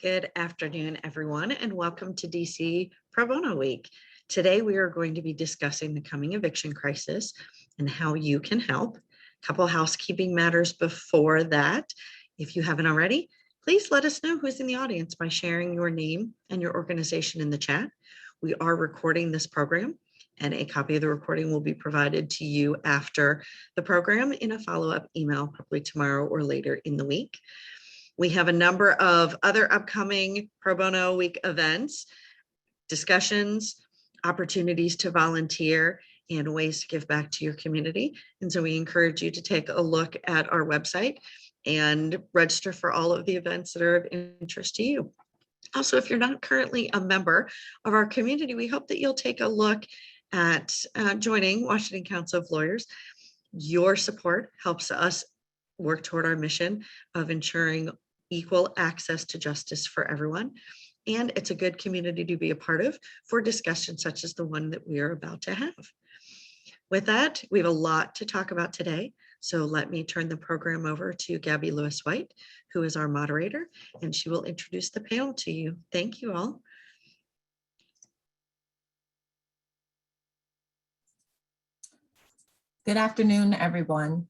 Good afternoon, everyone, and welcome to DC Pro Bono Week. Today, we are going to be discussing the coming eviction crisis and how you can help. A couple housekeeping matters before that. If you haven't already, please let us know who's in the audience by sharing your name and your organization in the chat. We are recording this program, and a copy of the recording will be provided to you after the program in a follow-up email, probably tomorrow or later in the week. We have a number of other upcoming Pro Bono Week events, discussions, opportunities to volunteer, and ways to give back to your community. And so we encourage you to take a look at our website and register for all of the events that are of interest to you. Also, if you're not currently a member of our community, we hope that you'll take a look at joining Washington Council of Lawyers. Your support helps us work toward our mission of ensuring equal access to justice for everyone. And it's a good community to be a part of for discussions such as the one that we are about to have. With that, we have a lot to talk about today. So let me turn the program over to Gabby Lewis-White, who is our moderator, and she will introduce the panel to you. Thank you all. Good afternoon, everyone.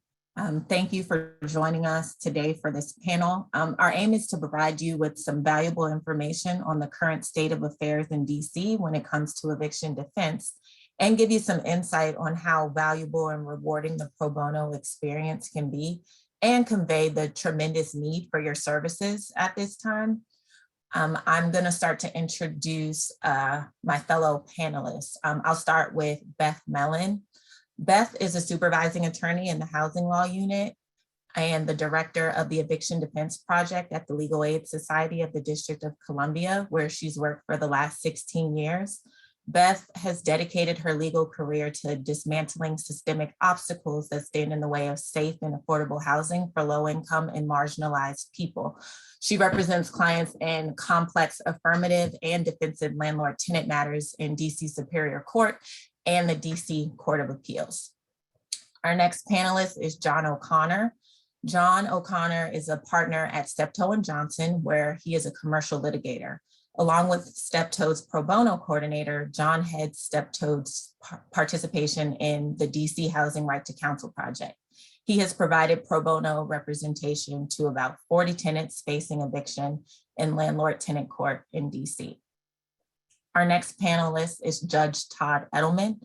Thank you for joining us today for this panel. Our aim is to provide you with some valuable information on the current state of affairs in DC when it comes to eviction defense, and give you some insight on how valuable and rewarding the pro bono experience can be, and convey the tremendous need for your services at this time. I'm going to start to introduce my fellow panelists. I'll start with Beth Mellon. Beth is a supervising attorney in the Housing Law Unit and the director of the Eviction Defense Project at the Legal Aid Society of the District of Columbia, where she's worked for the last 16 years. Beth has dedicated her legal career to dismantling systemic obstacles that stand in the way of safe and affordable housing for low-income and marginalized people. She represents clients in complex affirmative and defensive landlord-tenant matters in DC Superior Court and the DC Court of Appeals. Our next panelist is John O'Connor. John O'Connor is a partner at Steptoe & Johnson, where he is a commercial litigator. Along with Steptoe's pro bono coordinator, John heads Steptoe's participation in the DC Housing Right to Counsel project. He has provided pro bono representation to about 40 tenants facing eviction in landlord-tenant court in DC. Our next panelist is Judge Todd Edelman.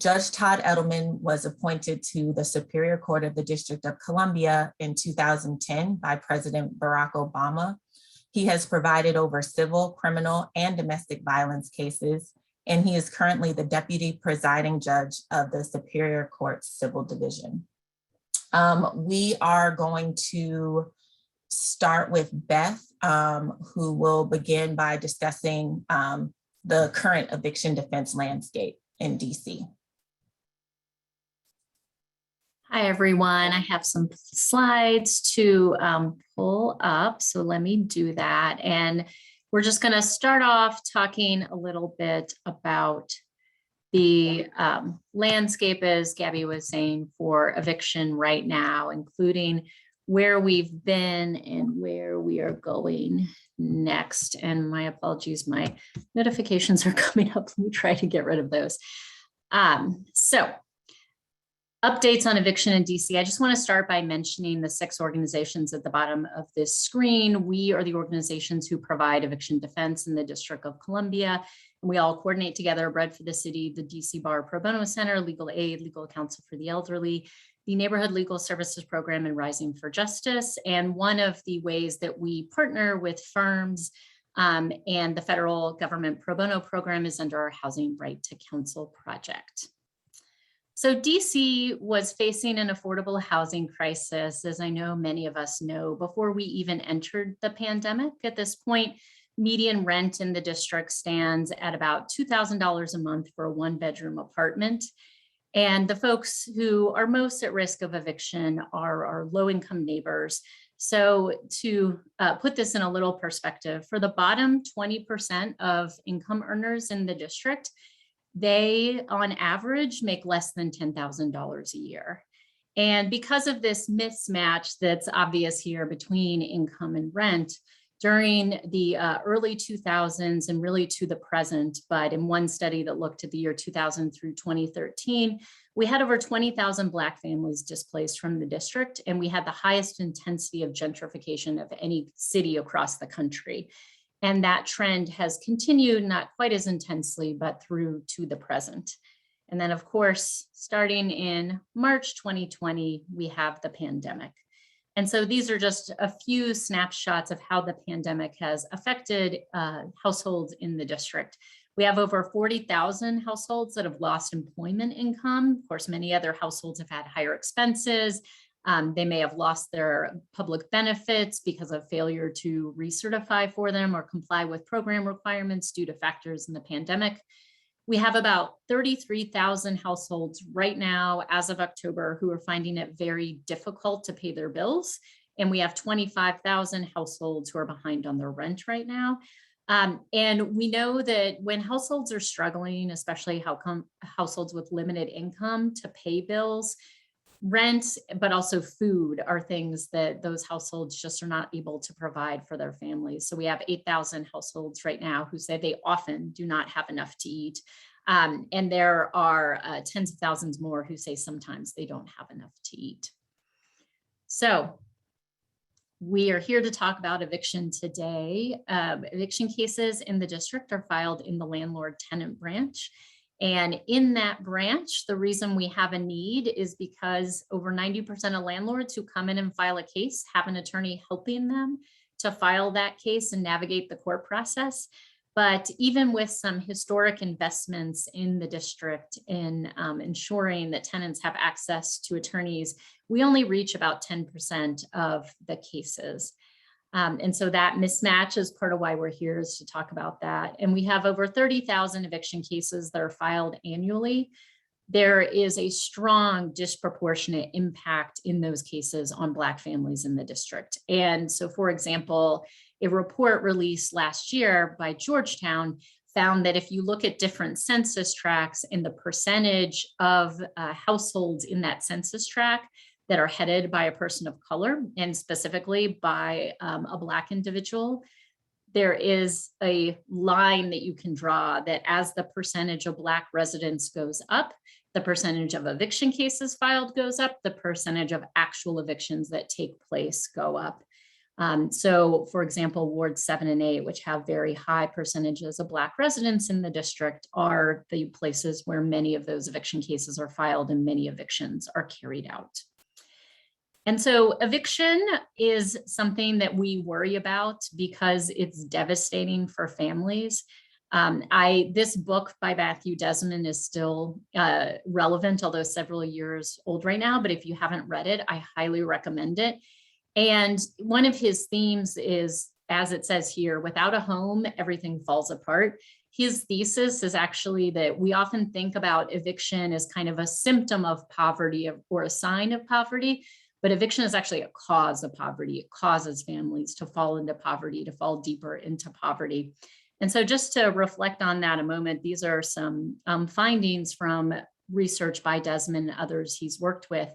Judge Todd Edelman was appointed to the Superior Court of the District of Columbia in 2010 by President Barack Obama. He has provided over civil, criminal, and domestic violence cases, and he is currently the deputy presiding judge of the Superior Court Civil Division. We are going to start with Beth, who will begin by discussing the current eviction defense landscape in DC. Hi, everyone. I have some slides to pull up, so let me do that. And we're just going to start off talking a little bit about the landscape, as Gabby was saying, for eviction right now, including where we've been and where we are going next. And my apologies, my notifications are coming up. Let me try to get rid of those. So updates on eviction in DC. I just want to start by mentioning the 6 organizations at the bottom of this screen. We are the organizations who provide eviction defense in the District of Columbia. And we all coordinate together: Bread for the City, the DC Bar Pro Bono Center, Legal Aid, Legal Counsel for the Elderly, the Neighborhood Legal Services Program, and Rising for Justice. And one of the ways that we partner with firms and the federal government pro bono program is under our Housing Right to Counsel project. So DC was facing an affordable housing crisis, as I know many of us know, before we even entered the pandemic. At this point, median rent in the district stands at about $2,000 a month for a 1-bedroom apartment. And the folks who are most at risk of eviction are our low-income neighbors. So to put this in a little perspective, for the bottom 20% of income earners in the district, they on average make less than $10,000 a year. And because of this mismatch that's obvious here between income and rent, during the early 2000s and really to the present, but in one study that looked at the year 2000 through 2013, we had over 20,000 Black families displaced from the district, and we had the highest intensity of gentrification of any city across the country. And that trend has continued, not quite as intensely, but through to the present. And then, of course, starting in March 2020, we have the pandemic. And so these are just a few snapshots of how the pandemic has affected households in the district. We have over 40,000 households that have lost employment income. Of course, many other households have had higher expenses. They may have lost their public benefits because of failure to recertify for them or comply with program requirements due to factors in the pandemic. We have about 33,000 households right now, as of October, who are finding it very difficult to pay their bills. And we have 25,000 households who are behind on their rent right now. And we know that when households are struggling, especially households with limited income to pay bills, rent, but also food are things that those households just are not able to provide for their families. So we have 8,000 households right now who say they often do not have enough to eat. And there are tens of thousands more who say sometimes they don't have enough to eat. So we are here to talk about eviction today. Eviction cases in the district are filed in the landlord-tenant branch. And in that branch, the reason we have a need is because over 90% of landlords who come in and file a case have an attorney helping them to file that case and navigate the court process. But even with some historic investments in the district in ensuring that tenants have access to attorneys, we only reach about 10% of the cases. And so that mismatch is part of why we're here, is to talk about that. And we have over 30,000 eviction cases that are filed annually. There is a strong disproportionate impact in those cases on Black families in the district. And so, for example, a report released last year by Georgetown found that if you look at different census tracts and the percentage of households in that census tract that are headed by a person of color, and specifically by a Black individual, there is a line that you can draw that as the percentage of Black residents goes up, the percentage of eviction cases filed goes up, the percentage of actual evictions that take place go up. So, for example, Wards 7 and 8, which have very high percentages of Black residents in the district, are the places where many of those eviction cases are filed and many evictions are carried out. And so eviction is something that we worry about because it's devastating for families. This book by Matthew Desmond is still relevant, although several years old right now, but if you haven't read it, I highly recommend it. And one of his themes is, as it says here, without a home, everything falls apart. His thesis is actually that we often think about eviction as kind of a symptom of poverty or a sign of poverty, but eviction is actually a cause of poverty. It causes families to fall into poverty, to fall deeper into poverty. And so just to reflect on that a moment, these are some findings from research by Desmond and others he's worked with.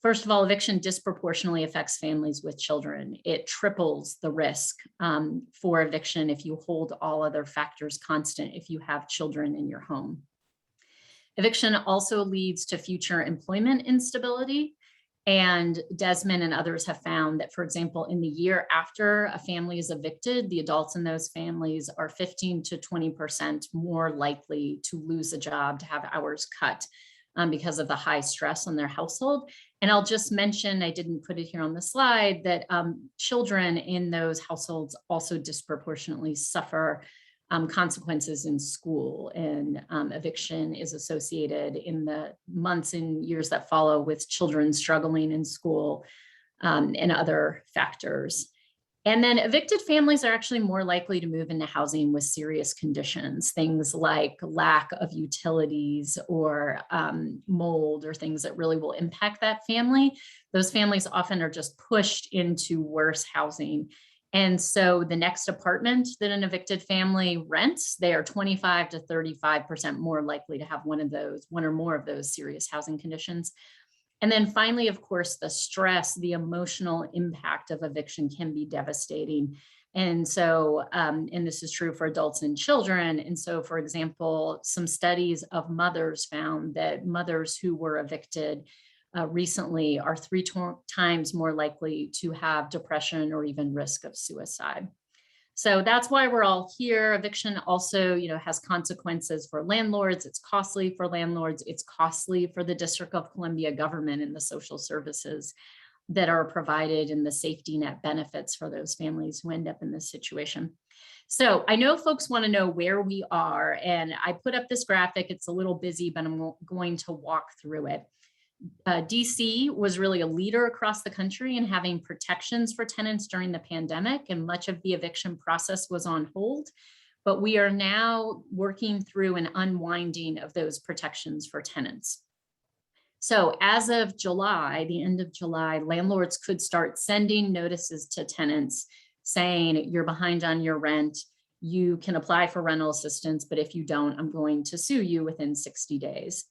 First of all, eviction disproportionately affects families with children. It triples the risk for eviction if you hold all other factors constant if you have children in your home. Eviction also leads to future employment instability. And Desmond and others have found that, for example, in the year after a family is evicted, the adults in those families are 15 to 20% more likely to lose a job, to have hours cut because of the high stress on their household. And I'll just mention, I didn't put it here on the slide, that children in those households also disproportionately suffer consequences in school, and eviction is associated in the months and years that follow with children struggling in school and other factors. And then evicted families are actually more likely to move into housing with serious conditions, things like lack of utilities or mold or things that really will impact that family. Those families often are just pushed into worse housing. And so the next apartment that an evicted family rents, they are 25 to 35% more likely to have one or more of those serious housing conditions. And then finally, of course, the stress, the emotional impact of eviction can be devastating. And so, and this is true for adults and children. And so, for example, some studies of mothers found that mothers who were evicted recently are 3 times more likely to have depression or even risk of suicide. So that's why we're all here. Eviction also, has consequences for landlords. It's costly for landlords. It's costly for the District of Columbia government and the social services that are provided and the safety net benefits for those families who end up in this situation. So I know folks want to know where we are, and I put up this graphic. It's a little busy, but I'm going to walk through it. DC was really a leader across the country in having protections for tenants during the pandemic, and much of the eviction process was on hold. But we are now working through an unwinding of those protections for tenants. So as of July, the end of July, landlords could start sending notices to tenants saying, you're behind on your rent, you can apply for rental assistance, but if you don't, I'm going to sue you within 60 days.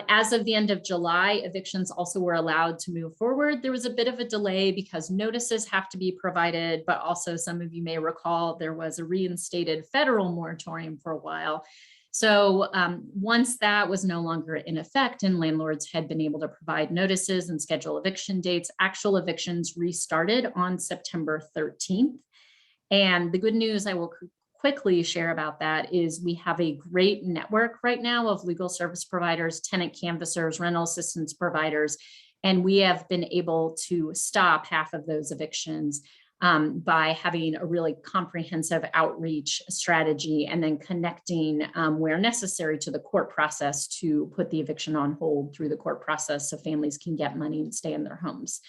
As of the end of July, evictions also were allowed to move forward. There was a bit of a delay because notices have to be provided, but also some of you may recall there was a reinstated federal moratorium for a while. So once that was no longer in effect and landlords had been able to provide notices and schedule eviction dates, actual evictions restarted on September 13th. And the good news I will quickly share about that is we have a great network right now of legal service providers, tenant canvassers, rental assistance providers, and we have been able to stop half of those evictions by having a really comprehensive outreach strategy and then connecting where necessary to the court process to put the eviction on hold through the court process so families can get money and stay in their homes.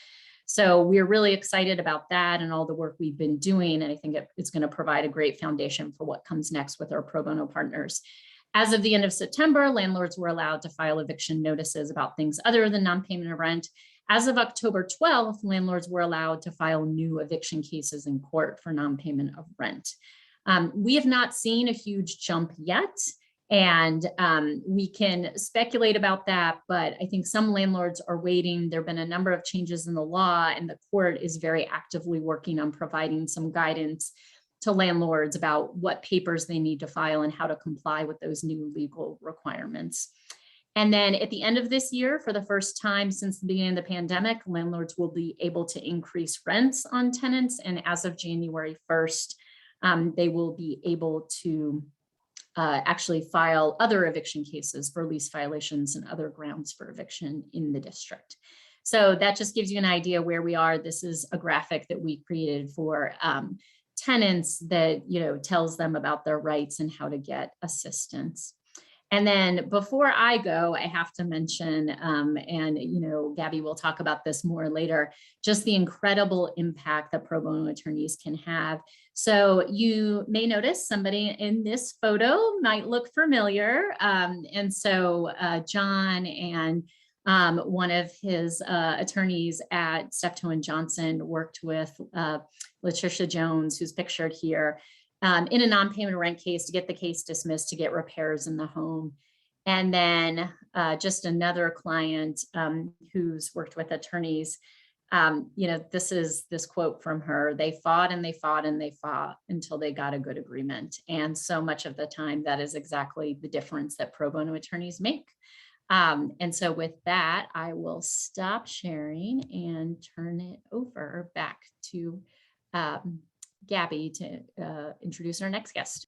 So we're really excited about that and all the work we've been doing. And I think it's going to provide a great foundation for what comes next with our pro bono partners. As of the end of September, landlords were allowed to file eviction notices about things other than non-payment of rent. As of October 12th, landlords were allowed to file new eviction cases in court for non-payment of rent. We have not seen a huge jump yet, and we can speculate about that, but I think some landlords are waiting. There have been a number of changes in the law, and the court is very actively working on providing some guidance to landlords about what papers they need to file and how to comply with those new legal requirements. And then at the end of this year, for the first time since the beginning of the pandemic, landlords will be able to increase rents on tenants. And as of January 1st, they will be able to actually file other eviction cases for lease violations and other grounds for eviction in the district. So that just gives you an idea where we are. This is a graphic that we created for tenants that, tells them about their rights and how to get assistance. And then before I go, I have to mention, and Gabby will talk about this more later, just the incredible impact that pro bono attorneys can have. So you may notice somebody in this photo might look familiar. And so John and one of his attorneys at Steptoe and Johnson worked with Letitia Jones, who's pictured here, in a non-payment rent case to get the case dismissed to get repairs in the home. And then just another client who's worked with attorneys, this is this quote from her: they fought and they fought and they fought until they got a good agreement. And so much of the time, that is exactly the difference that pro bono attorneys make. And so with that, I will stop sharing and turn it over back to Gabby to introduce our next guest.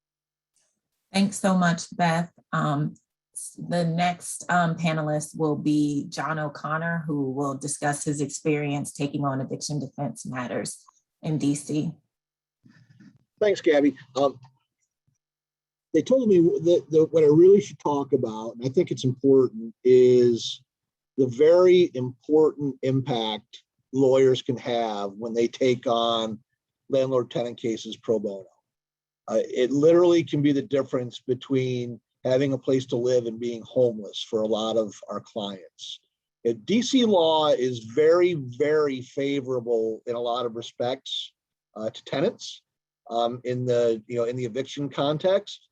Thanks so much, Beth. The next panelist will be John O'Connor, who will discuss his experience taking on eviction defense matters in DC. Thanks, Gabby. They told me that what I really should talk about, and I think it's important, is the very important impact lawyers can have when they take on landlord-tenant cases pro bono. It literally can be the difference between having a place to live and being homeless for a lot of our clients. DC law is very, very favorable in a lot of respects to tenants in the eviction context.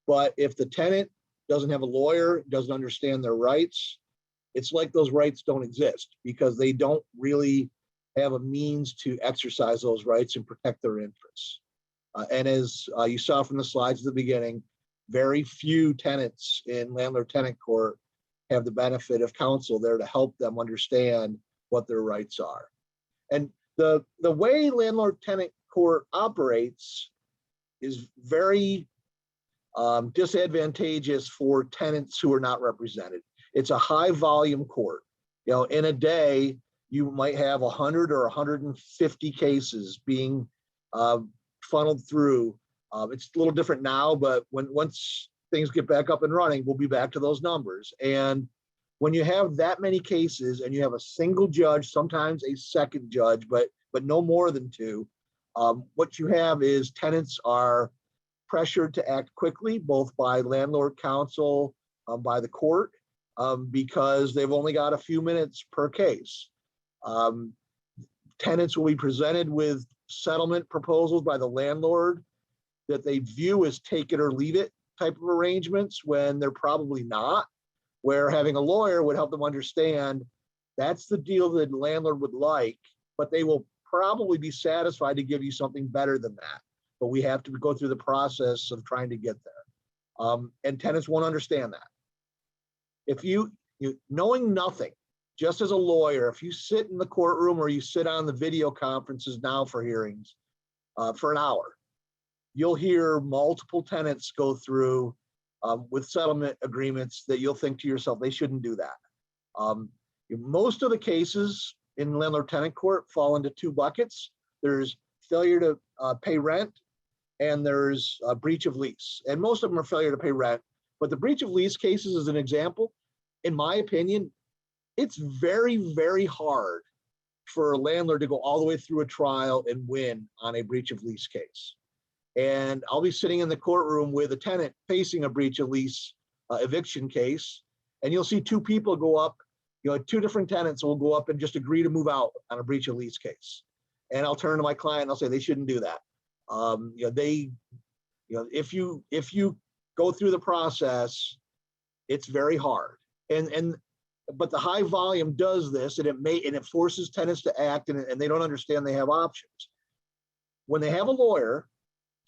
But if the tenant doesn't have a lawyer, doesn't understand their rights, it's like those rights don't exist because they don't really have a means to exercise those rights and protect their interests. And as you saw from the slides at the beginning, very few tenants in landlord-tenant court have the benefit of counsel there to help them understand what their rights are. And the way landlord-tenant court operates is very disadvantageous for tenants who are not represented. It's a high volume court. In a day, you might have 100 or 150 cases being funneled through. It's a little different now, but once things get back up and running, we'll be back to those numbers. And when you have that many cases and you have a single judge, sometimes a second judge, but no more than two, what you have is tenants are pressured to act quickly, both by landlord counsel, by the court, because they've only got a few minutes per case. Tenants will be presented with settlement proposals by the landlord that they view as take it or leave it type of arrangements when they're probably not, where having a lawyer would help them understand that's the deal that the landlord would like, but they will probably be satisfied to give you something better than that. But we have to go through the process of trying to get there. And tenants won't understand that. If you knowing nothing, just as a lawyer, if you sit in the courtroom or you sit on the video conferences now for hearings for an hour, you'll hear multiple tenants go through with settlement agreements that you'll think to yourself, they shouldn't do that. Most of the cases in landlord-tenant court fall into two buckets. There's failure to pay rent and there's a breach of lease. And most of them are failure to pay rent. But the breach of lease cases is an example. In my opinion, it's very, very hard for a landlord to go all the way through a trial and win on a breach of lease case. And I'll be sitting in the courtroom with a tenant facing a breach of lease eviction case, and you'll see two people go up, two different tenants will go up and just agree to move out on a breach of lease case. And I'll turn to my client and I'll say, they shouldn't do that. If you go through the process, it's very hard. But the high volume does this, and it forces tenants to act, and they don't understand they have options. When they have a lawyer,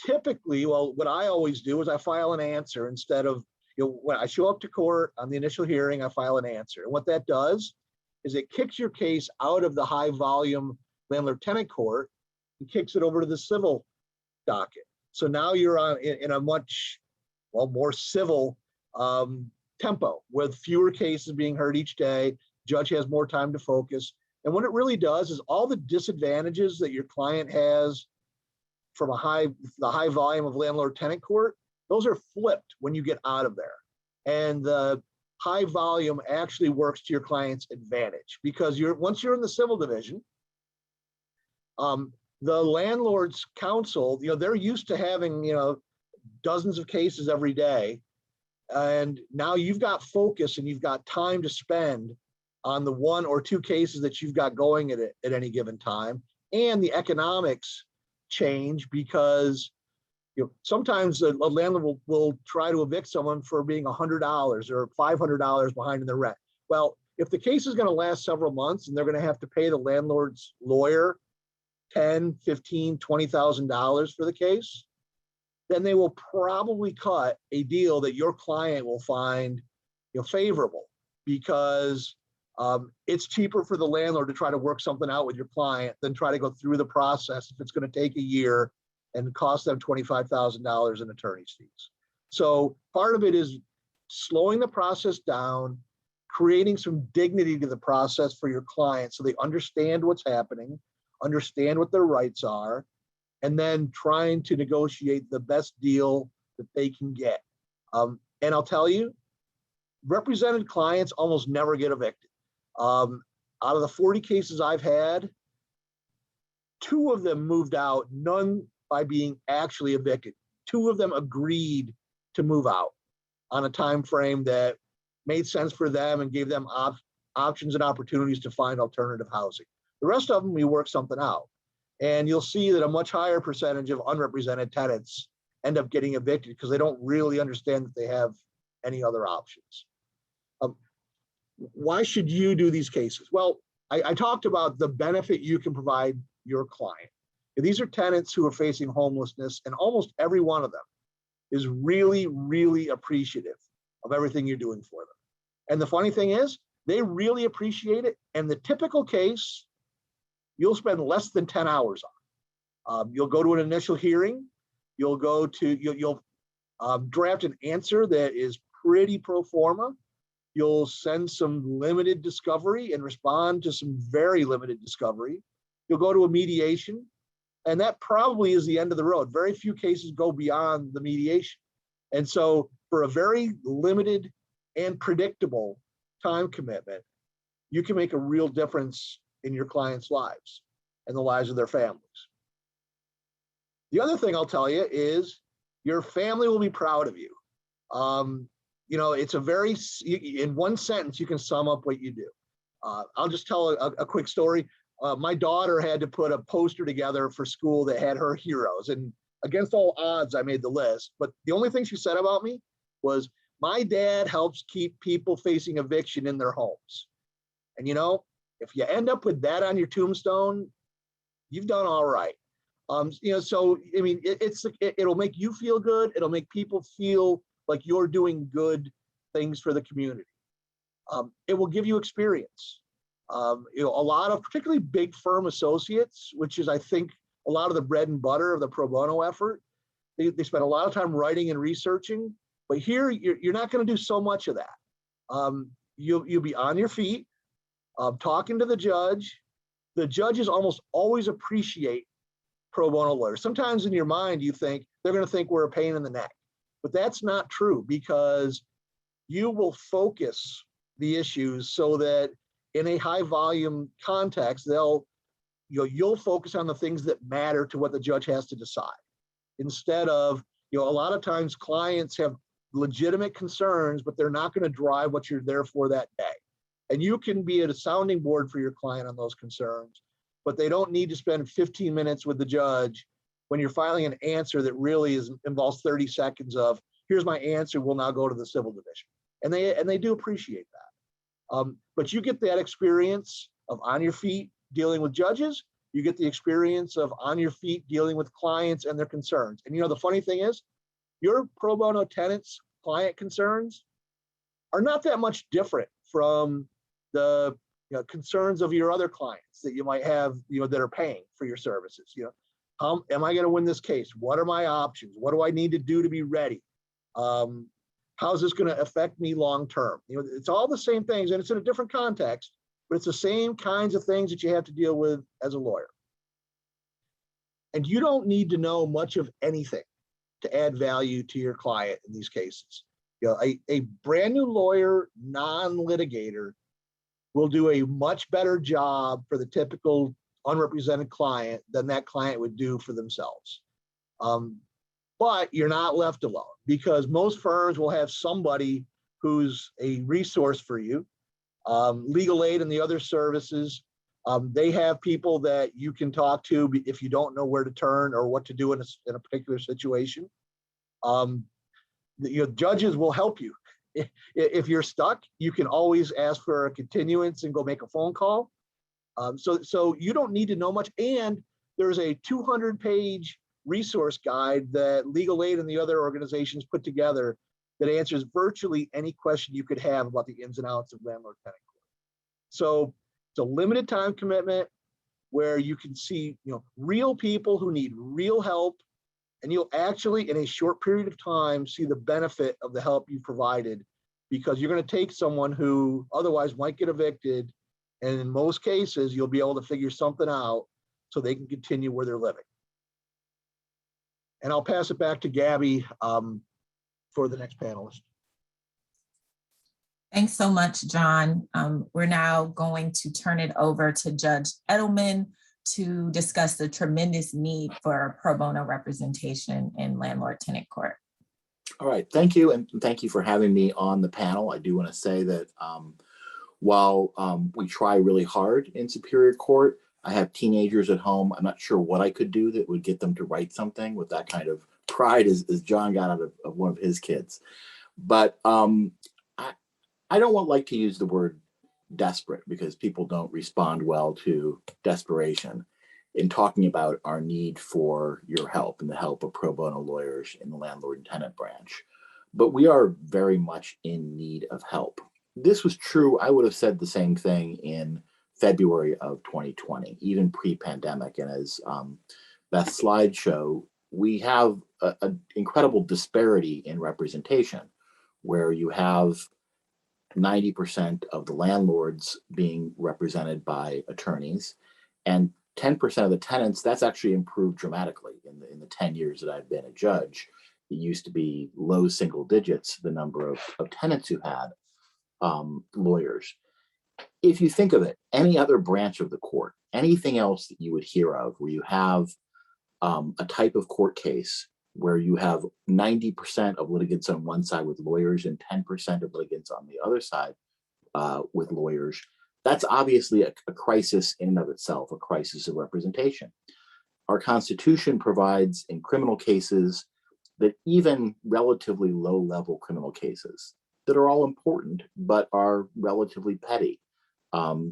typically, what I always do is I file an answer instead of, when I show up to court on the initial hearing, I file an answer. And what that does is it kicks your case out of the high volume landlord-tenant court and kicks it over to the civil docket. So now you're in a much more civil tempo with fewer cases being heard each day. Judge has more time to focus. And what it really does is all the disadvantages that your client has from the high volume of landlord-tenant court, those are flipped when you get out of there. And the high volume actually works to your client's advantage because once you're in the civil division, the landlord's counsel, they're used to having, dozens of cases every day. And now you've got focus and you've got time to spend on the one or two cases that you've got going at any given time. And the economics change because sometimes a landlord will try to evict someone for being $100 or $500 behind in their rent. Well, if the case is going to last several months and they're going to have to pay the landlord's lawyer $10,000, $15,000, $20,000 for the case, then they will probably cut a deal that your client will find favorable because it's cheaper for the landlord to try to work something out with your client than try to go through the process if it's going to take a year and cost them $25,000 in attorney's fees. So part of it is slowing the process down, creating some dignity to the process for your client so they understand what's happening, understand what their rights are, and then trying to negotiate the best deal that they can get. And I'll tell you, represented clients almost never get evicted. Out of the 40 cases I've had, 2 of them moved out, none by being actually evicted. 2 of them agreed to move out on a time frame that made sense for them and gave them options and opportunities to find alternative housing. The rest of them, we work something out. And you'll see that a much higher percentage of unrepresented tenants end up getting evicted because they don't really understand that they have any other options. why should you do these cases? Well, I talked about the benefit you can provide your client. These are tenants who are facing homelessness, and almost every one of them is really, really appreciative of everything you're doing for them. And the funny thing is, they really appreciate it. And the typical case, you'll spend less than 10 hours on. You'll go to an initial hearing. You'll go to, you'll draft an answer that is pretty pro forma. You'll send some limited discovery and respond to some very limited discovery. You'll go to a mediation, and that probably is the end of the road. Very few cases go beyond the mediation. And so for a very limited and predictable time commitment, you can make a real difference in your clients' lives and the lives of their families. The other thing I'll tell you is your family will be proud of you. You know, it's a very, in one sentence, you can sum up what you do. I'll just tell a quick story. My daughter had to put a poster together for school that had her heroes, and against all odds, I made the list. But the only thing she said about me was, my dad helps keep people facing eviction in their homes. And you know, if you end up with that on your tombstone, you've done all right. You know, so I mean, it'll make you feel good. It'll make people feel like you're doing good things for the community. It will give you experience. You know, a lot of particularly big firm associates, which is, I think, a lot of the bread and butter of the pro bono effort. They spend a lot of time writing and researching, but here you're not going to do so much of that. You'll be on your feet, talking to the judge. The judges almost always appreciate pro bono lawyers. Sometimes in your mind, you think they're going to think we're a pain in the neck, but that's not true, because you will focus the issues so that in a high volume context, you'll focus on the things that matter to what the judge has to decide. Instead of, you know, a lot of times clients have legitimate concerns, but they're not going to drive what you're there for that day. And you can be at a sounding board for your client on those concerns, but they don't need to spend 15 minutes with the judge when you're filing an answer that really involves 30 seconds of, here's my answer, we'll now go to the civil division. And they do appreciate that. But you get that experience of on your feet dealing with judges. You get the experience of on your feet dealing with clients and their concerns. And you know, the funny thing is, your pro bono tenants' client concerns are not that much different from the concerns of your other clients that you might have, that are paying for your services. How am I going to win this case? What are my options? What do I need to do to be ready? How's this going to affect me long term? It's all the same things, and it's in a different context, but it's the same kinds of things that you have to deal with as a lawyer. And you don't need to know much of anything to add value to your client in these cases. A brand new lawyer, non-litigator, will do a much better job for the typical unrepresented client than that client would do for themselves. But you're not left alone, because most firms will have somebody who's a resource for you. Legal aid and the other services, they have people that you can talk to if you don't know where to turn or what to do in a particular situation. Judges will help you. If you're stuck, you can always ask for a continuance and go make a phone call. So you don't need to know much. And there's a 200-page resource guide that Legal Aid and the other organizations put together that answers virtually any question you could have about the ins and outs of landlord-tenant court. So it's a limited time commitment where you can see, real people who need real help, and you'll actually, in a short period of time, see the benefit of the help you provided, because you're going to take someone who otherwise might get evicted, and in most cases, you'll be able to figure something out so they can continue where they're living. And I'll pass it back to Gabby for the next panelist. Thanks so much, John. We're now going to turn it over to Judge Edelman to discuss the tremendous need for pro bono representation in landlord-tenant court. All right, thank you, and thank you for having me on the panel. I do want to say that while we try really hard in Superior Court, I have teenagers at home. I'm not sure what I could do that would get them to write something with that kind of pride as John got out of one of his kids. But I don't like to use the word desperate because people don't respond well to desperation in talking about our need for your help and the help of pro bono lawyers in the landlord and tenant branch. But we are very much in need of help. This was true. I would have said the same thing in February of 2020, even pre-pandemic. And as Beth's slide show, we have an incredible disparity in representation where you have 90% of the landlords being represented by attorneys and 10% of the tenants. That's actually improved dramatically in the 10 years that I've been a judge. It used to be low single digits, the number of tenants who had lawyers. If you think of it, any other branch of the court, anything else that you would hear of where you have a type of court case where you have 90% of litigants on one side with lawyers and 10% of litigants on the other side with lawyers, that's obviously a crisis in and of itself, a crisis of representation. Our Constitution provides in criminal cases that even relatively low-level criminal cases that are all important but are relatively petty,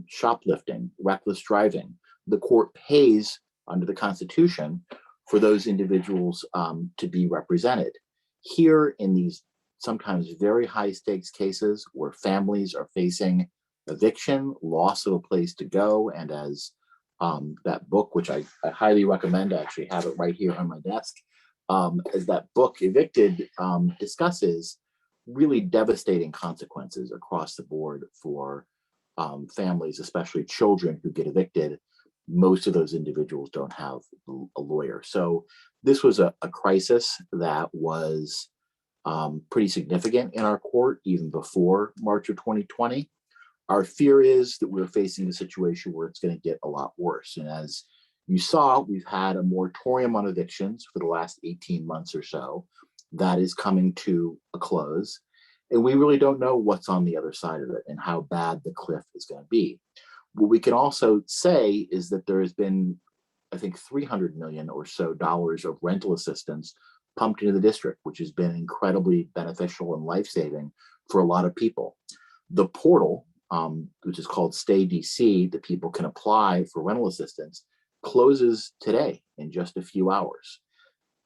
shoplifting, reckless driving, the court pays under the Constitution for those individuals to be represented. Here in these sometimes very high stakes cases where families are facing eviction, loss of a place to go, and as that book, which I highly recommend, I actually have it right here on my desk, as that book Evicted discusses really devastating consequences across the board for families, especially children who get evicted. Most of those individuals don't have a lawyer. So this was a crisis that was pretty significant in our court even before March of 2020. Our fear is that we're facing a situation where it's going to get a lot worse. And as you saw, we've had a moratorium on evictions for the last 18 months or so that is coming to a close. And we really don't know what's on the other side of it and how bad the cliff is going to be. What we can also say is that there has been, I think, $300 million or so of rental assistance pumped into the district, which has been incredibly beneficial and life-saving for a lot of people. The portal, which is called Stay DC, that people can apply for rental assistance, closes today in just a few hours.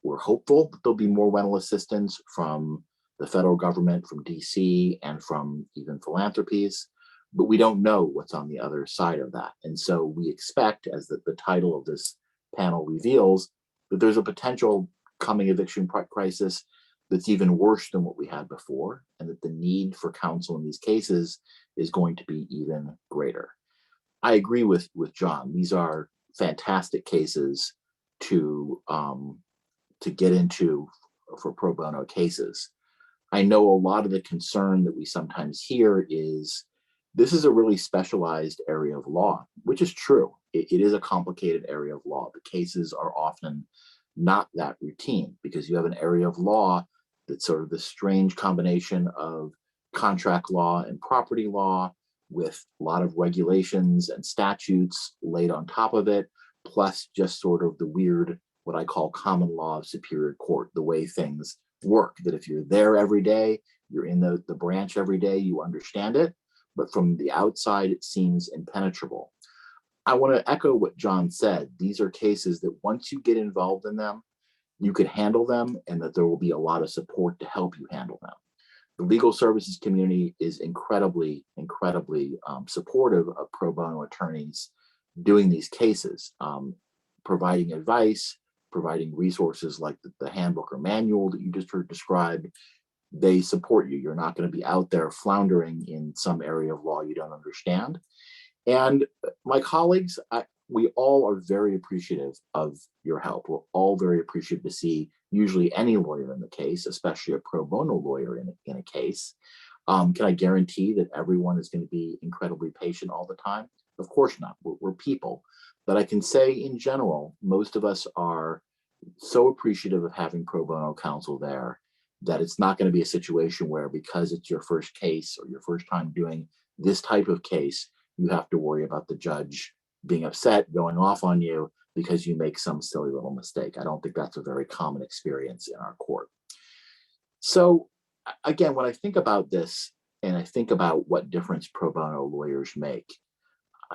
We're hopeful that there'll be more rental assistance from the federal government, from DC, and from even philanthropies, but we don't know what's on the other side of that. And so we expect, as the title of this panel reveals, that there's a potential coming eviction crisis that's even worse than what we had before, and that the need for counsel in these cases is going to be even greater. I agree with John. These are fantastic cases to get into for pro bono cases. I know a lot of the concern that we sometimes hear is this is a really specialized area of law, which is true. It is a complicated area of law. The cases are often not that routine because you have an area of law that's sort of this strange combination of contract law and property law with a lot of regulations and statutes laid on top of it, plus just sort of the weird, what I call common law of superior court, the way things work, that if you're there every day, you're in the branch every day, you understand it, but from the outside, it seems impenetrable. I want to echo what John said. These are cases that once you get involved in them, you can handle them and that there will be a lot of support to help you handle them. The legal services community is incredibly supportive of pro bono attorneys doing these cases, providing advice, providing resources like the handbook or manual that you just heard described. They support you. You're not going to be out there floundering in some area of law you don't understand. And my colleagues, we all are very appreciative of your help. We're all very appreciative to see usually any lawyer in the case, especially a pro bono lawyer in a case. Can I guarantee that everyone is going to be incredibly patient all the time? Of course not. We're people. But I can say in general, most of us are so appreciative of having pro bono counsel there that it's not going to be a situation where because it's your first case or your first time doing this type of case, you have to worry about the judge being upset, going off on you because you make some silly little mistake. I don't think that's a very common experience in our court. So again, when I think about this, and I think about what difference pro bono lawyers make,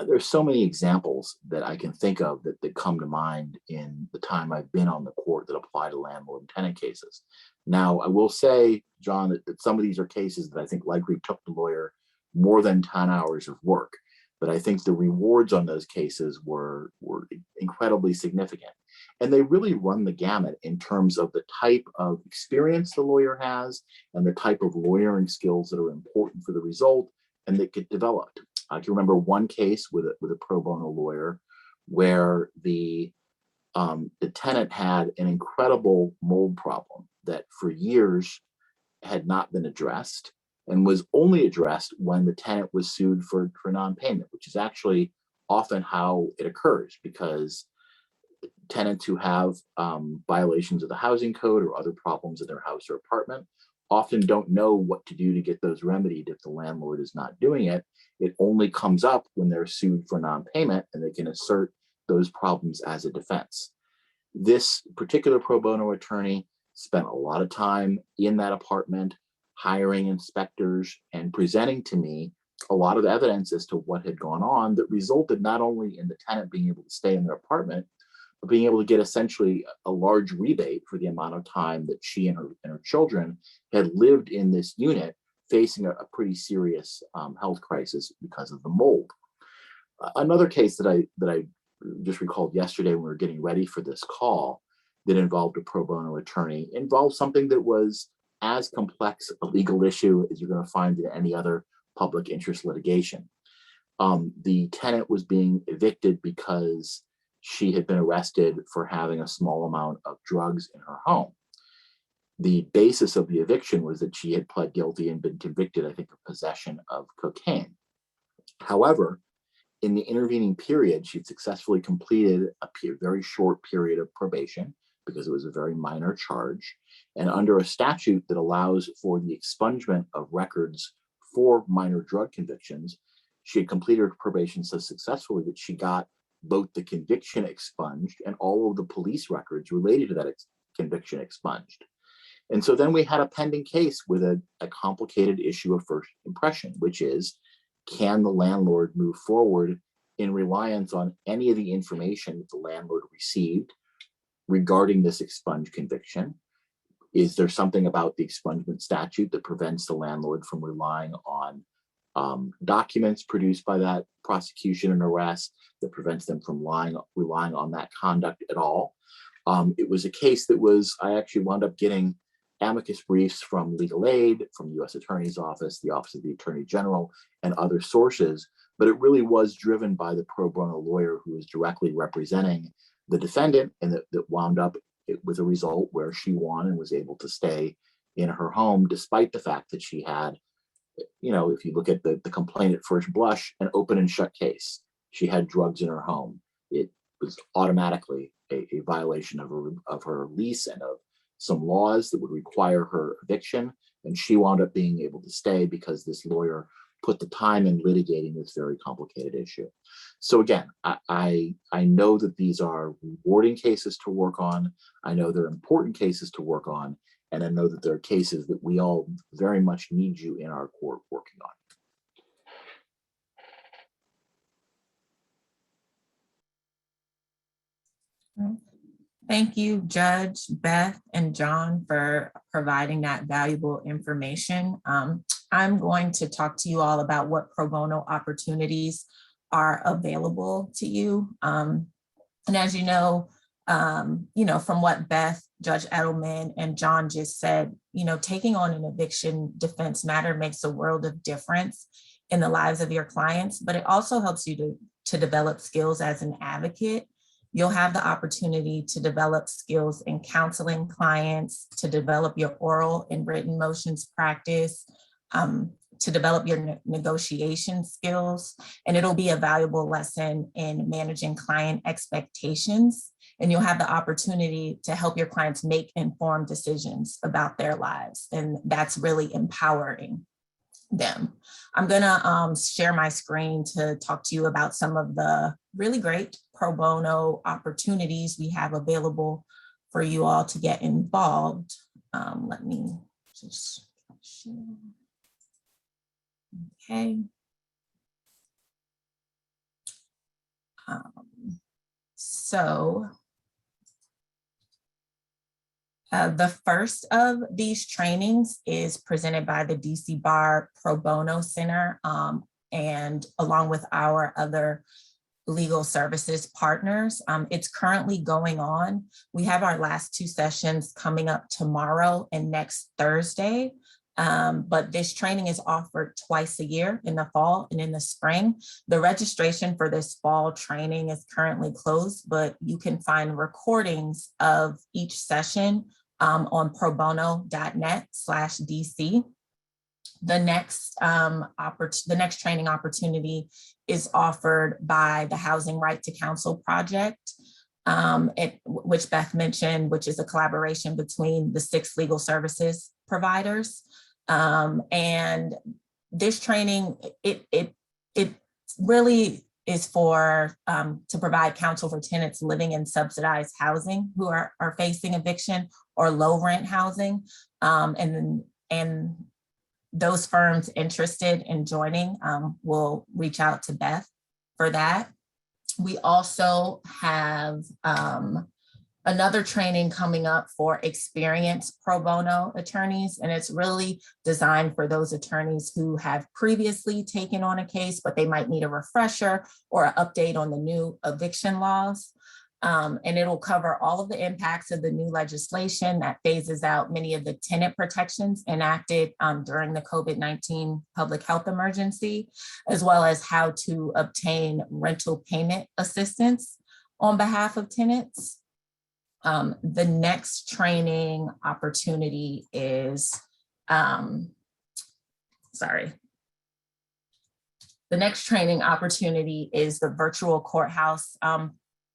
there's so many examples that I can think of that come to mind in the time I've been on the court that apply to landlord and tenant cases. Now, I will say, John, that some of these are cases that I think likely took the lawyer more than 10 hours of work. But I think the rewards on those cases were incredibly significant. And they really run the gamut in terms of the type of experience the lawyer has and the type of lawyering skills that are important for the result and that get developed. I can remember one case with a pro bono lawyer where the tenant had an incredible mold problem that for years had not been addressed and was only addressed when the tenant was sued for non-payment, which is actually often how it occurs, because tenants who have violations of the housing code or other problems in their house or apartment often don't know what to do to get those remedied if the landlord is not doing it. It only comes up when they're sued for non-payment, and they can assert those problems as a defense. This particular pro bono attorney spent a lot of time in that apartment, hiring inspectors and presenting to me a lot of evidence as to what had gone on that resulted not only in the tenant being able to stay in their apartment, but being able to get essentially a large rebate for the amount of time that she and her children had lived in this unit, facing a pretty serious health crisis because of the mold. Another case that I just recalled yesterday when we were getting ready for this call that involved a pro bono attorney involved something that was as complex a legal issue as you're going to find in any other public interest litigation. The tenant was being evicted because she had been arrested for having a small amount of drugs in her home. The basis of the eviction was that she had pled guilty and been convicted, I think, of possession of cocaine. However, in the intervening period, she'd successfully completed a very short period of probation because it was a very minor charge. And under a statute that allows for the expungement of records for minor drug convictions, she had completed her probation so successfully that she got both the conviction expunged and all of the police records related to that conviction expunged. And so then we had a pending case with a complicated issue of first impression, which is, can the landlord move forward in reliance on any of the information that the landlord received regarding this expunged conviction? Is there something about the expungement statute that prevents the landlord from relying on documents produced by that prosecution and arrest that prevents them from relying on that conduct at all? It was a case that I actually wound up getting amicus briefs from legal aid, from the U.S. Attorney's Office, the Office of the Attorney General, and other sources, but it really was driven by the pro bono lawyer who was directly representing the defendant, and that wound up with a result where she won and was able to stay in her home, despite the fact that she had, if you look at the complaint at first blush, an open and shut case. She had drugs in her home. It was automatically a violation of her lease and of some laws that would require her eviction. And she wound up being able to stay because this lawyer put the time in litigating this very complicated issue. So again, I know that these are rewarding cases to work on. I know they're important cases to work on. And I know that there are cases that we all very much need you in our court working on. Thank you, Judge, Beth, and John, for providing that valuable information. I'm going to talk to you all about what pro bono opportunities are available to you. And as you know, from what Beth, Judge Edelman, and John just said, taking on an eviction defense matter makes a world of difference in the lives of your clients, but it also helps you to develop skills as an advocate. You'll have the opportunity to develop skills in counseling clients, to develop your oral and written motions practice, to develop your negotiation skills, and it'll be a valuable lesson in managing client expectations. And you'll have the opportunity to help your clients make informed decisions about their lives. And that's really empowering them. I'm gonna share my screen to talk to you about some of the really great pro bono opportunities we have available for you all to get involved. Let me just share. Okay. So the first of these trainings is presented by the DC Bar Pro Bono Center, and along with our other legal services partners. It's currently going on. We have our last 2 sessions coming up tomorrow and next Thursday. But this training is offered twice a year, in the fall and in the spring. The registration for this fall training is currently closed, but you can find recordings of each session on probono.net/DC. The next training opportunity is offered by the Housing Right to Counsel project, which Beth mentioned, which is a collaboration between the 6 legal services providers. And this training, it really is for to provide counsel for tenants living in subsidized housing who are facing eviction or low rent housing, and those firms interested in joining will reach out to Beth for that. We also have another training coming up for experienced pro bono attorneys, and it's really designed for those attorneys who have previously taken on a case, but they might need a refresher or an update on the new eviction laws. And it'll cover all of the impacts of the new legislation that phases out many of the tenant protections enacted during the COVID-19 public health emergency, as well as how to obtain rental payment assistance on behalf of tenants. The next training opportunity is, the next training opportunity is the virtual courthouse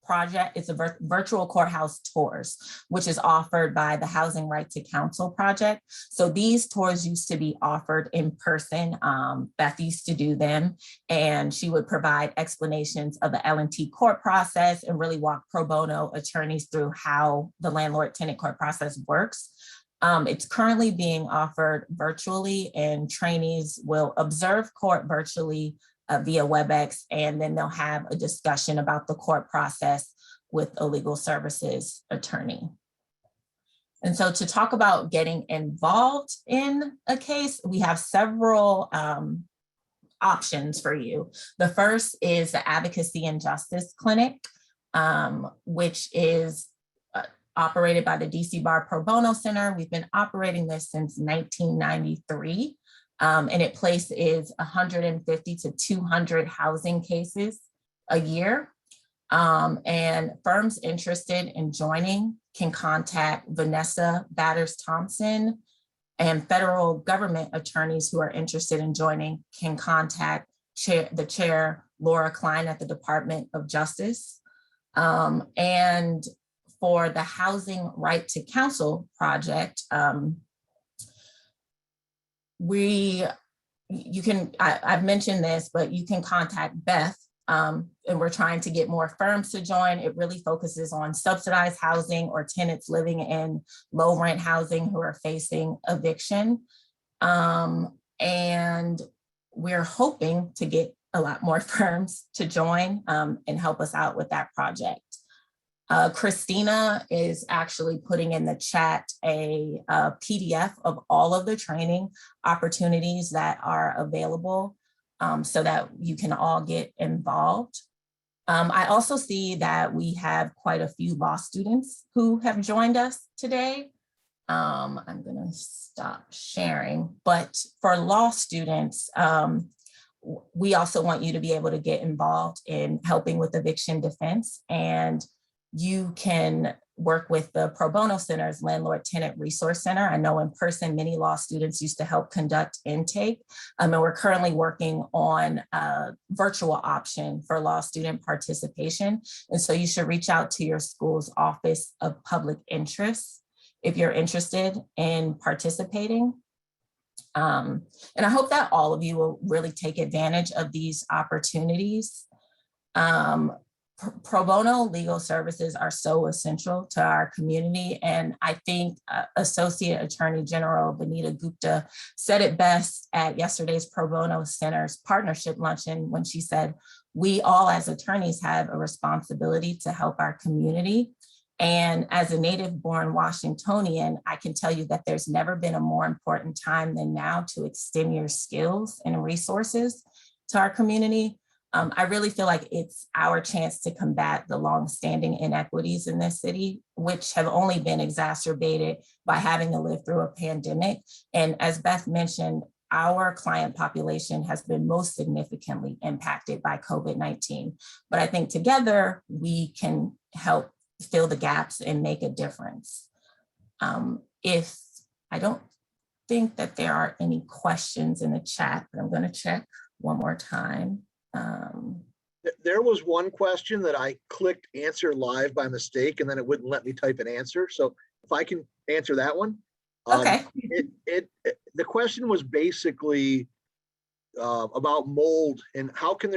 project. It's a virtual courthouse tours, which is offered by the Housing Right to Counsel project. So these tours used to be offered in person. Beth used to do them, and she would provide explanations of the L&T court process and really walk pro bono attorneys through how the landlord-tenant court process works. It's currently being offered virtually, and trainees will observe court virtually via WebEx, and then they'll have a discussion about the court process with a legal services attorney. And so to talk about getting involved in a case, we have several options for you. The first is the Advocacy and Justice Clinic, which is operated by the DC Bar Pro Bono Center. We've been operating this since 1993. And it places 150 to 200 housing cases a year. And firms interested in joining can contact Vanessa Batters-Thompson, and federal government attorneys who are interested in joining can contact the chair, Laura Klein, at the Department of Justice. And for the Housing Right to Counsel project, I've mentioned this, but you can contact Beth, and we're trying to get more firms to join. It really focuses on subsidized housing or tenants living in low rent housing who are facing eviction. And we're hoping to get a lot more firms to join and help us out with that project. Christina is actually putting in the chat a PDF of all of the training opportunities that are available so that you can all get involved. I also see that we have quite a few law students who have joined us today. I'm going to stop sharing, but for law students, we also want you to be able to get involved in helping with eviction defense, and you can work with the Pro Bono Center's Landlord Tenant Resource Center. I know in person, many law students used to help conduct intake, and we're currently working on a virtual option for law student participation. And so you should reach out to your school's Office of Public Interest if you're interested in participating. And I hope that all of you will really take advantage of these opportunities. pro bono legal services are so essential to our community. And I think Associate Attorney General Vanita Gupta said it best at yesterday's Pro Bono Center's partnership luncheon when she said, we all as attorneys have a responsibility to help our community. And as a native born Washingtonian, I can tell you that there's never been a more important time than now to extend your skills and resources to our community. I really feel like it's our chance to combat the longstanding inequities in this city, which have only been exacerbated by having to live through a pandemic. And as Beth mentioned, our client population has been most significantly impacted by COVID-19. But I think together we can help fill the gaps and make a difference. If I don't think that there are any questions in the chat, but I'm going to check one more time. There was one question that I clicked answer live by mistake, and then it wouldn't let me type an answer. So if I can answer that one. Okay. The question was basically about mold and how can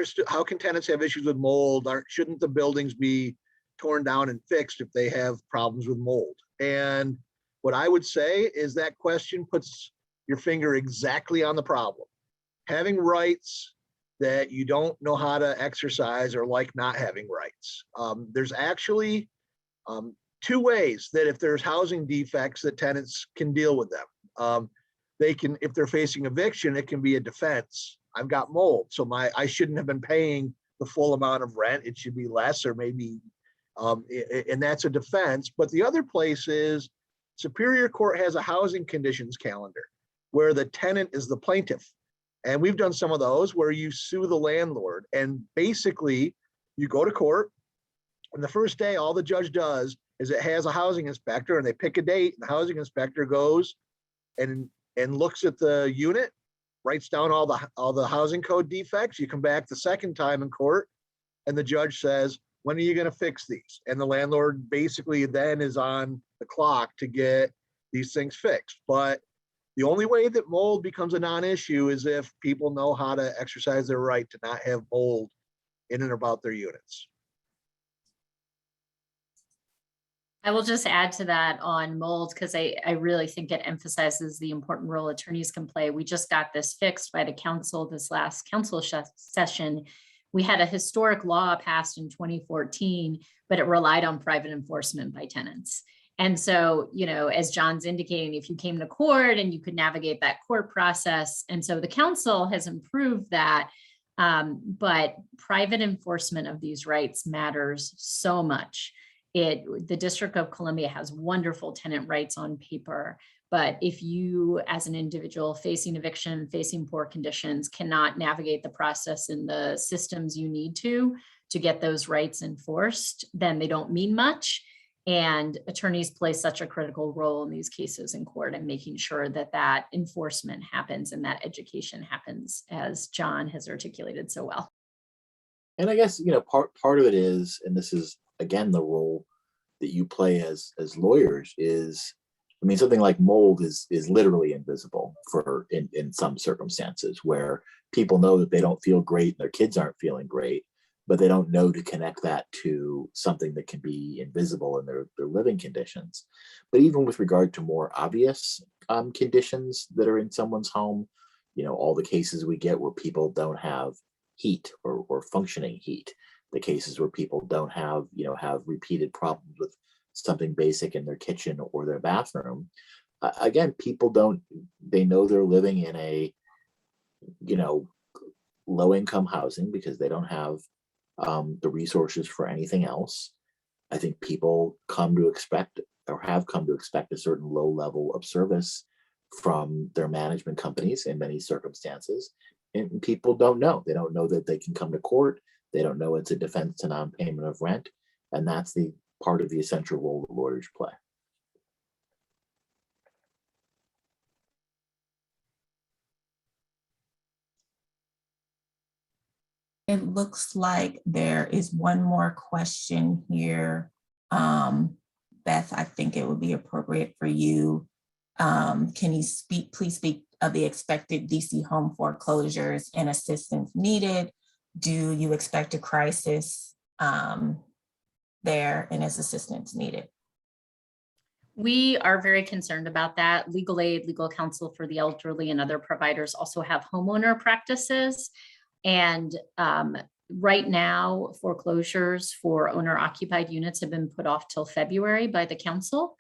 tenants have issues with mold? Shouldn't the buildings be torn down and fixed if they have problems with mold? And what I would say is that question puts your finger exactly on the problem. Having rights that you don't know how to exercise or like not having rights. There's actually two ways that if there's housing defects that tenants can deal with them. They can, if they're facing eviction, it can be a defense. I've got mold, so I shouldn't have been paying the full amount of rent. It should be less or maybe, and that's a defense. But the other place is Superior Court has a housing conditions calendar where the tenant is the plaintiff. And we've done some of those where you sue the landlord and basically you go to court and the first day, all the judge does is it has a housing inspector and they pick a date and the housing inspector goes and looks at the unit, writes down all the housing code defects. You come back the second time in court and the judge says, when are you going to fix these? And the landlord basically then is on the clock to get these things fixed. But the only way that mold becomes a non-issue is if people know how to exercise their right to not have mold in and about their units. I will just add to that on mold because I really think it emphasizes the important role attorneys can play. We just got this fixed by the council this last council session. We had a historic law passed in 2014, but it relied on private enforcement by tenants. And so, you know, as John's indicating, if you came to court and you could navigate that court process. And so the council has improved that. But private enforcement of these rights matters so much. The District of Columbia has wonderful tenant rights on paper. But if you, as an individual facing eviction, facing poor conditions, cannot navigate the process in the systems you need to get those rights enforced, then they don't mean much. And attorneys play such a critical role in these cases in court and making sure that that enforcement happens and that education happens, as John has articulated so well. And I guess, you know, part of it is, and this is, again, the role that you play as lawyers is, I mean, something like mold is literally invisible in some circumstances where people know that they don't feel great and their kids aren't feeling great, but they don't know to connect that to something that can be invisible in their living conditions. But even with regard to more obvious conditions that are in someone's home, you know, all the cases we get where people don't have heat or functioning heat, the cases where people don't have repeated problems with something basic in their kitchen or their bathroom. Again, they know they're living in a, you know, low income housing because they don't have the resources for anything else. I think people come to expect or have come to expect a certain low level of service from their management companies in many circumstances. And people don't know. They don't know that they can come to court. They don't know it's a defense to non-payment of rent. And that's the part of the essential role that lawyers play. It looks like there is one more question here. Beth, I think it would be appropriate for you. Can you please speak of the expected DC home foreclosures and assistance needed? Do you expect a crisis there and is assistance needed? We are very concerned about that. Legal aid, legal counsel for the elderly, and other providers also have homeowner practices. And right now, foreclosures for owner occupied units have been put off till February by the council.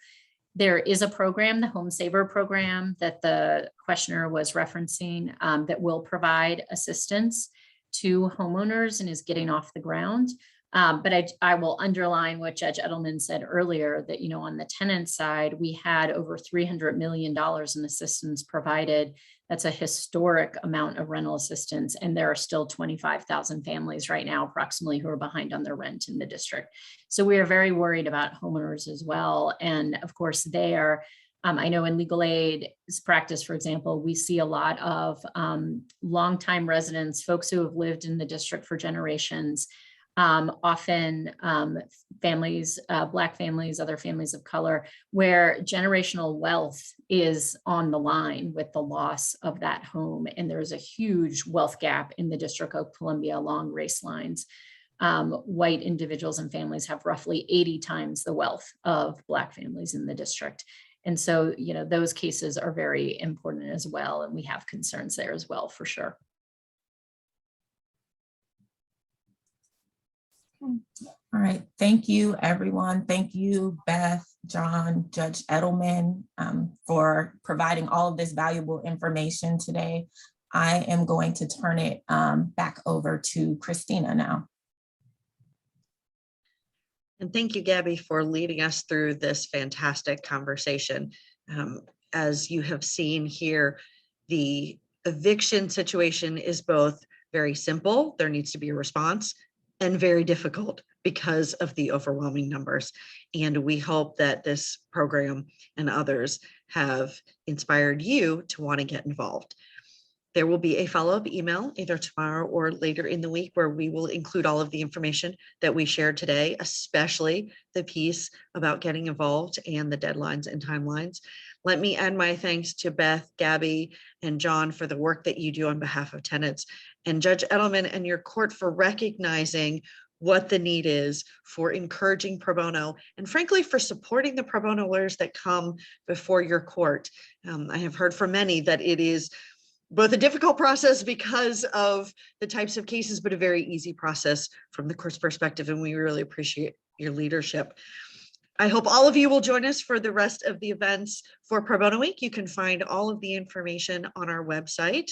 There is a program, the Home Saver program, that the questioner was referencing, that will provide assistance to homeowners and is getting off the ground. But I will underline what Judge Edelman said earlier, that, you know, on the tenant side, we had over $300 million in assistance provided. That's a historic amount of rental assistance. And there are still 25,000 families right now, approximately, who are behind on their rent in the district. So we are very worried about homeowners as well. And of course, they are, I know in legal aid practice, for example, we see a lot of longtime residents, folks who have lived in the district for generations, often families, Black families, other families of color, where generational wealth is on the line with the loss of that home. And there's a huge wealth gap in the District of Columbia along race lines. White individuals and families have roughly 80 times the wealth of Black families in the district. And so, you know, those cases are very important as well. And we have concerns there as well, for sure. All right, thank you, everyone. Thank you, Beth, John, Judge Edelman, for providing all of this valuable information today. I am going to turn it back over to Christina now. And thank you, Gabby, for leading us through this fantastic conversation. As you have seen here, the eviction situation is both very simple, there needs to be a response, and very difficult because of the overwhelming numbers. And we hope that this program and others have inspired you to want to get involved. There will be a follow-up email either tomorrow or later in the week where we will include all of the information that we shared today, especially the piece about getting involved and the deadlines and timelines. Let me add my thanks to Beth, Gabby, and John for the work that you do on behalf of tenants, and Judge Edelman and your court for recognizing what the need is, for encouraging pro bono, and frankly, for supporting the pro bono lawyers that come before your court. I have heard from many that it is both a difficult process because of the types of cases, but a very easy process from the court's perspective, and we really appreciate your leadership. I hope all of you will join us for the rest of the events for Pro Bono Week. You can find all of the information on our website,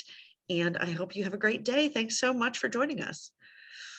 and I hope you have a great day. Thanks so much for joining us.